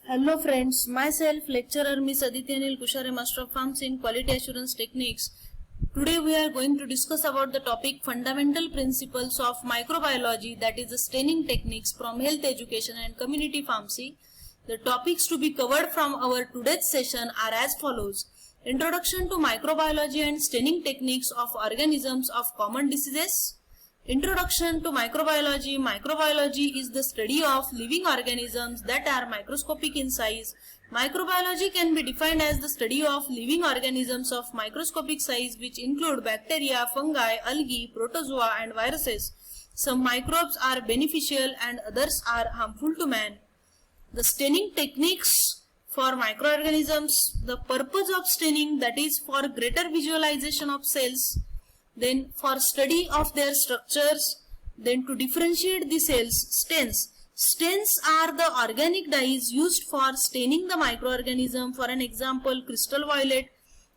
Hello friends, myself lecturer Miss Aditya Anil Kushare, Master of Pharmacy in Quality Assurance Techniques. Today we are going to discuss about the topic fundamental principles of microbiology, that is the staining techniques from health education and community pharmacy. The topics to be covered from our today's session are as follows. Introduction to microbiology and staining techniques of organisms of common diseases. Introduction to microbiology. Microbiology is the study of living organisms that are microscopic in size. Microbiology can be defined as the study of living organisms of microscopic size which include bacteria, fungi, algae, protozoa and viruses. Some microbes are beneficial and others are harmful to man. The staining techniques for microorganisms. The purpose of staining, that is for greater visualization of cells, then for study of their structures, then to differentiate the cells. Stains. Stains are the organic dyes used for staining the microorganism. For an example, crystal violet,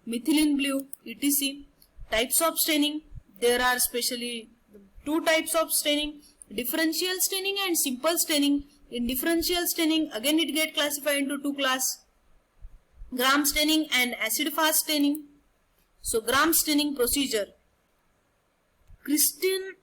methylene blue, etc. Types of staining. There are specially two types of staining, differential staining and simple staining. In differential staining, again it get classified into two classes, gram staining and acid-fast staining. So gram staining procedure. Christian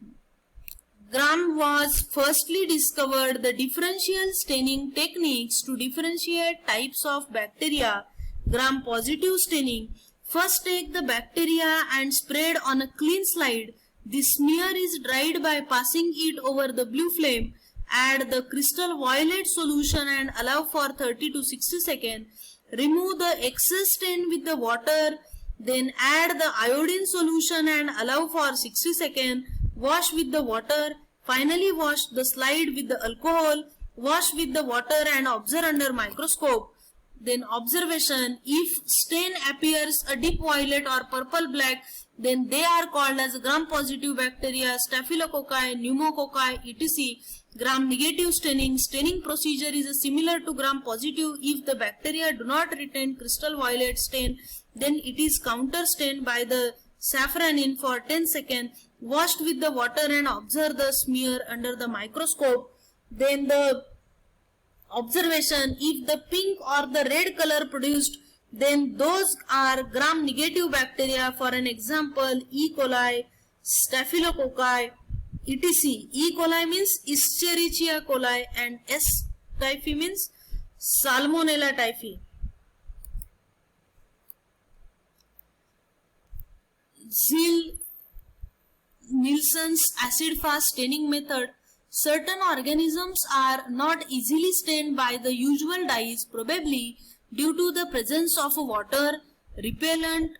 Gram was firstly discovered the differential staining techniques to differentiate types of bacteria. Gram positive staining. First take the bacteria and spread on a clean slide. The smear is dried by passing it over the blue flame. Add the crystal violet solution and allow for 30 to 60 seconds. Remove the excess stain with the water. Then add the iodine solution and allow for 60 seconds. Wash with the water. Finally wash the slide with the alcohol. Wash with the water and observe under microscope. Then observation. If stain appears a deep violet or purple black, then they are called as gram-positive bacteria, staphylococci, pneumococci, etc. Gram-negative staining. Staining procedure is similar to gram-positive. If the bacteria do not retain crystal violet stain, then it is counter-stained by the safranin for 10 seconds. Washed with the water and observe the smear under the microscope. Then the observation, if the pink or the red color produced, then those are gram-negative bacteria. For an example, E. coli, staphylococci, etc. E. coli means Escherichia coli and S. typhi means Salmonella typhi. Ziehl-Neelsen's acid-fast staining method. Certain organisms are not easily stained by the usual dyes, probably due to the presence of water, repellent,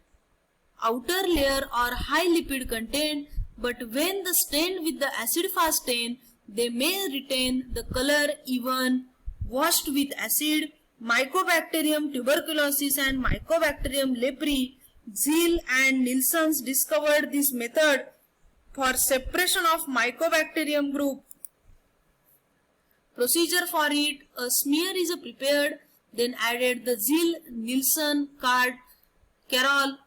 outer layer or high lipid content, but when the stained with the acid-fast stain, they may retain the color even washed with acid. Mycobacterium tuberculosis and Mycobacterium leprae. Ziehl and Neelsen discovered this method for separation of Mycobacterium group. Procedure for it: a smear is prepared, then added the Ziehl-Neelsen Carroll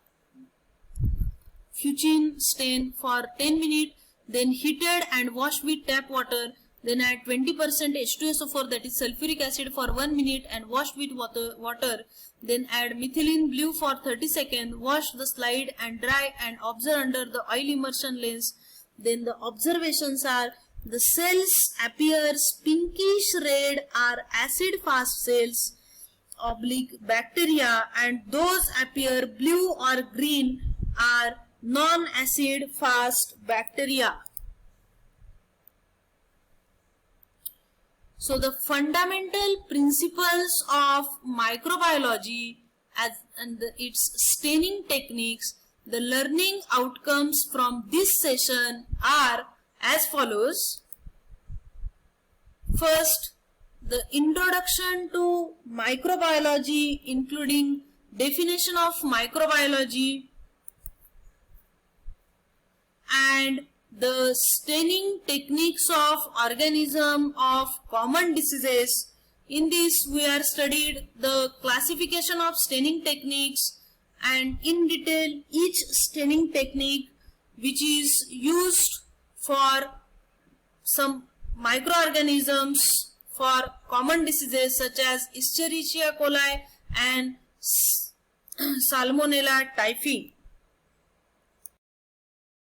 Fuchsin stain for 10 minutes, then heated and washed with tap water, then add 20% H2SO4, that is sulfuric acid, for 1 minute and washed with water. Then add methylene blue for 30 seconds, wash the slide and dry and observe under the oil immersion lens. Then the observations are: the cells appears pinkish red are acid-fast cells, bacteria, and those appear blue or green are non-acid-fast bacteria. So the fundamental principles of microbiology and its staining techniques, the learning outcomes from this session are as follows. First, the introduction to microbiology, including definition of microbiology and the staining techniques of organism of common diseases. In this we are studied the classification of staining techniques and in detail each staining technique which is used for some microorganisms for common diseases such as Escherichia coli and Salmonella typhi.